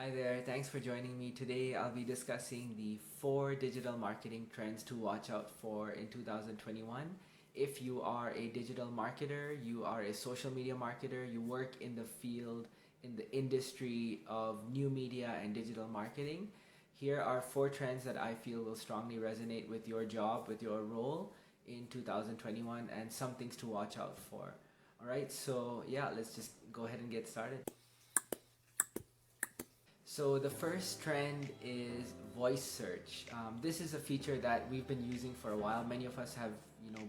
Hi there, thanks for joining me. Today I'll be discussing the 4 digital marketing trends to watch out for in 2021. If you are a digital marketer, you are a social media marketer, you work in the field, in the industry of new media and digital marketing, here are 4 trends that I feel will strongly resonate with your job, with your role in 2021, and some things to watch out for. Alright, so yeah, let's just go ahead and get started. So the first trend is voice search. This is a feature that we've been using for a while. Many of us have,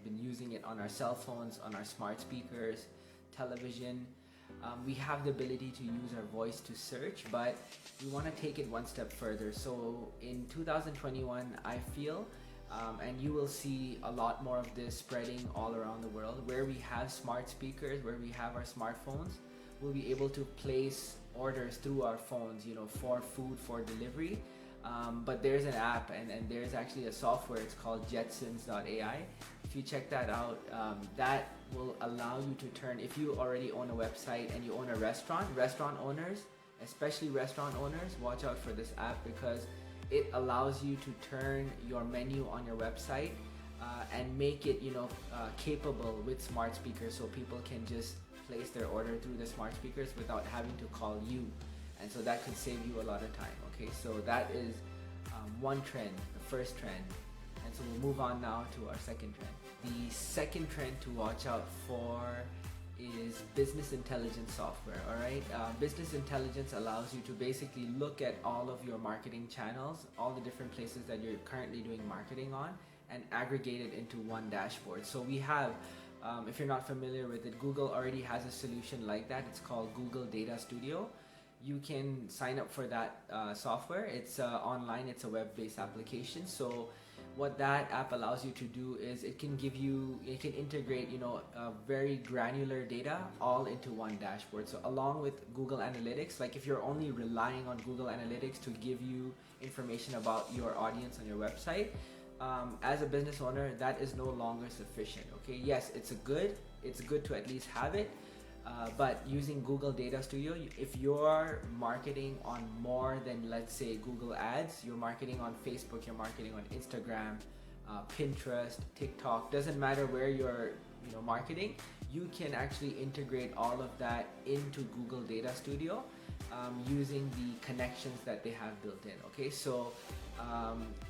been using it on our cell phones, on our smart speakers, television. We have the ability to use our voice to search, but we want to take it one step further. So in 2021, I feel, and you will see a lot more of this spreading all around the world, where we have smart speakers, where we have our smartphones, we'll be able to place orders through our phones, for food, for delivery. But there's an app and there's actually a software, it's called Jetson.ai. If you check that out, that will allow you to turn, if you already own a website and you own a restaurant owners, especially restaurant owners, watch out for this app because it allows you to turn your menu on your website and make it, capable with smart speakers so people can just place their order through the smart speakers without having to call you, and so that could save you a lot of time. Okay, so that is one trend, the first trend, and so we'll move on now to our second trend. The second trend to watch out for is business intelligence software. All right, business intelligence allows you to basically look at all of your marketing channels, all the different places that you're currently doing marketing on, and aggregate it into one dashboard. So we have, if you're not familiar with it, Google already has a solution like that. It's called Google Data Studio. You can sign up for that software. It's online, it's a web-based application. So what that app allows you to do is it can integrate, very granular data all into one dashboard. So along with Google Analytics, like if you're only relying on Google Analytics to give you information about your audience on your website, as a business owner, that is no longer sufficient. Okay, yes, it's good to at least have it, but using Google Data Studio, if you're marketing on more than, let's say, Google Ads, you're marketing on Facebook, you're marketing on Instagram, Pinterest, TikTok, doesn't matter where you're marketing, you can actually integrate all of that into Google Data Studio using the connections that they have built in. Okay, so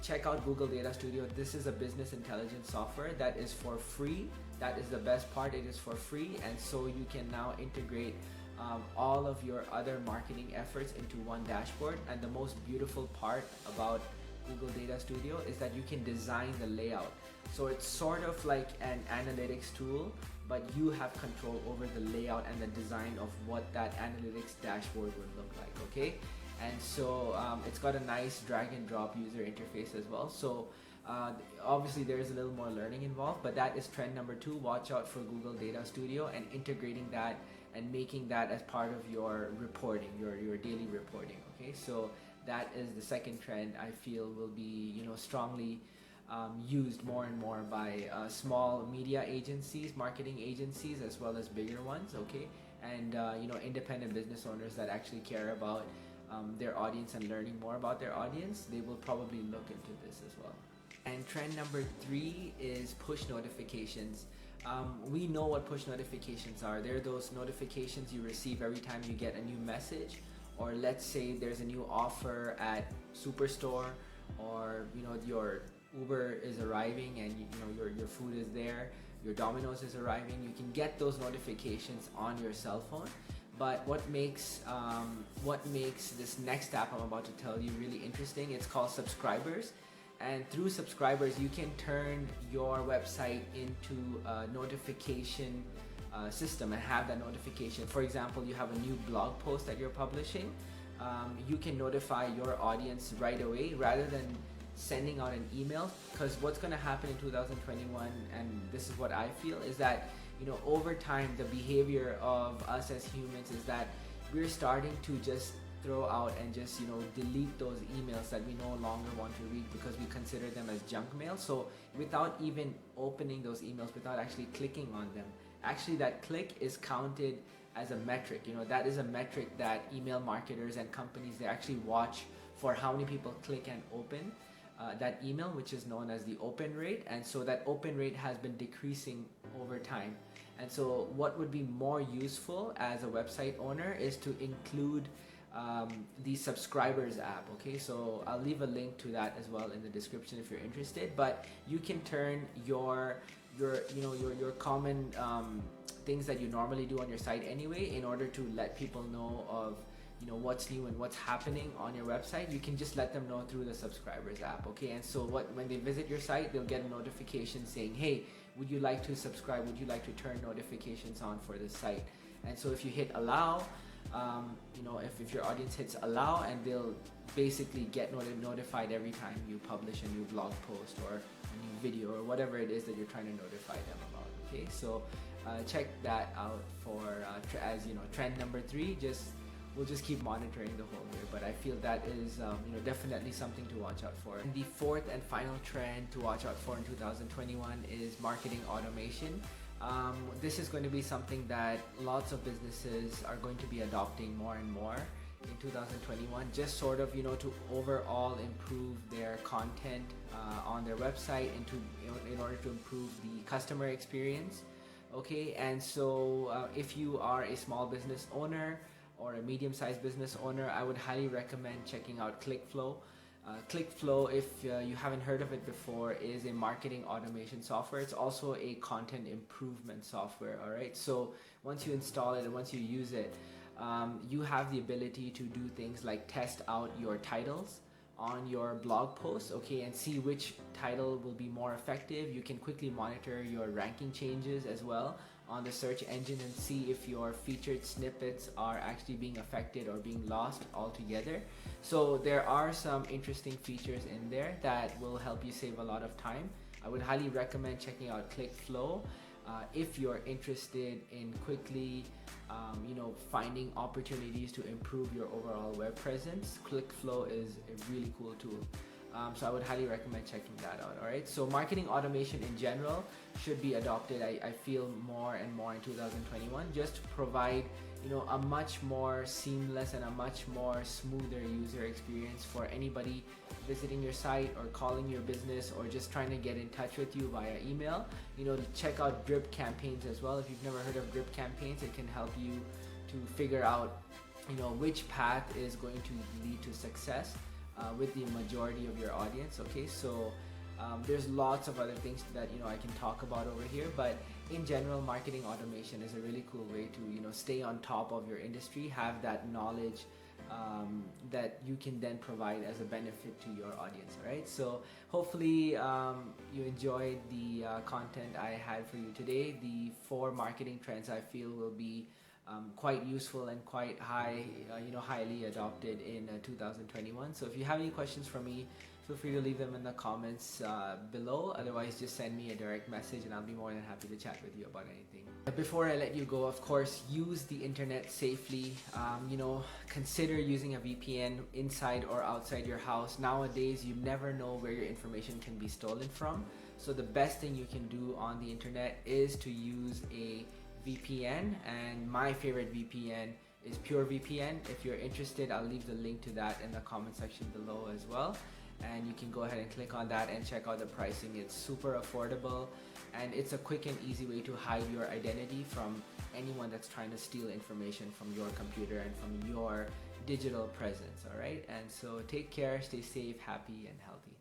check out Google Data Studio. This is a business intelligence software that is for free. That is the best part, it is for free, and so you can now integrate all of your other marketing efforts into one dashboard. And the most beautiful part about Google Data Studio is that you can design the layout. So it's sort of like an analytics tool, but you have control over the layout and the design of what that analytics dashboard would look like. Okay, and so it's got a nice drag and drop user interface as well. So obviously there is a little more learning involved, but that is trend number 2. Watch out for Google Data Studio and integrating that and making that as part of your reporting, your daily reporting. Okay, so that is the second trend I feel will be strongly used more and more by small media agencies, marketing agencies, as well as bigger ones. Okay, and independent business owners that actually care about their audience and learning more about their audience, they will probably look into this as well. And trend number 3 is push notifications. We know what push notifications are. They're those notifications you receive every time you get a new message, or let's say there's a new offer at Superstore, or your Uber is arriving and your food is there, your Domino's is arriving. You can get those notifications on your cell phone. But what makes this next app I'm about to tell you really interesting, it's called subscribers. And through subscribers, you can turn your website into a notification system and have that notification. For example, you have a new blog post that you're publishing, you can notify your audience right away rather than sending out an email. Because what's going to happen in 2021, and this is what I feel, is that over time the behavior of us as humans is that we're starting to just throw out and just delete those emails that we no longer want to read because we consider them as junk mail. So without even opening those emails, without actually clicking on them, actually that click is counted as a metric. That is a metric that email marketers and companies, they actually watch for how many people click and open that email, which is known as the open rate. And so that open rate has been decreasing over time. And so what would be more useful as a website owner is to include the subscribers app. Okay, so I'll leave a link to that as well in the description if you're interested. But you can turn your common things that you normally do on your site anyway, in order to let people know of what's new and what's happening on your website. You can just let them know through the subscribers app. Okay, and so when they visit your site, they'll get a notification saying, hey, would you like to subscribe? Would you like to turn notifications on for this site? And so if you hit allow, if your audience hits allow, and they'll basically get notified every time you publish a new blog post or a new video or whatever it is that you're trying to notify them about. Okay, so check that out for as trend number 3. We'll just keep monitoring the whole year, but I feel that is definitely something to watch out for. And the fourth and final trend to watch out for in 2021 is marketing automation. This is going to be something that lots of businesses are going to be adopting more and more in 2021, just sort of to overall improve their content on their website and in order to improve the customer experience. Okay, and so if you are a small business owner or a medium-sized business owner, I would highly recommend checking out Clickflow. Clickflow, if you haven't heard of it before, is a marketing automation software. It's also a content improvement software. All right, so once you install it and once you use it, you have the ability to do things like test out your titles on your blog posts, okay, and see which title will be more effective. You can quickly monitor your ranking changes as well on the search engine and see if your featured snippets are actually being affected or being lost altogether. So there are some interesting features in there that will help you save a lot of time. I would highly recommend checking out Clickflow if you're interested in quickly finding opportunities to improve your overall web presence. Clickflow is a really cool tool. So I would highly recommend checking that out. Alright, so marketing automation in general should be adopted, I feel, more and more in 2021, just to provide a much more seamless and a much more smoother user experience for anybody visiting your site or calling your business or just trying to get in touch with you via email. Check out drip campaigns as well. If you've never heard of drip campaigns, it can help you to figure out which path is going to lead to success with the majority of your audience. Okay, so there's lots of other things that I can talk about over here, but in general, marketing automation is a really cool way to stay on top of your industry, have that knowledge that you can then provide as a benefit to your audience. Right, so hopefully you enjoyed the content I had for you today. The 4 marketing trends I feel will be quite useful and quite highly adopted in 2021. So if you have any questions for me, feel free to leave them in the comments below. Otherwise, just send me a direct message and I'll be more than happy to chat with you about anything. Before I let you go, of course, use the internet safely. Consider using a VPN inside or outside your house. Nowadays, you never know where your information can be stolen from. So the best thing you can do on the internet is to use a VPN, and my favorite VPN is PureVPN. If you're interested, I'll leave the link to that in the comment section below as well, and you can go ahead and click on that and check out the pricing. It's super affordable and it's a quick and easy way to hide your identity from anyone that's trying to steal information from your computer and from your digital presence. All right, and so take care, stay safe, happy and healthy.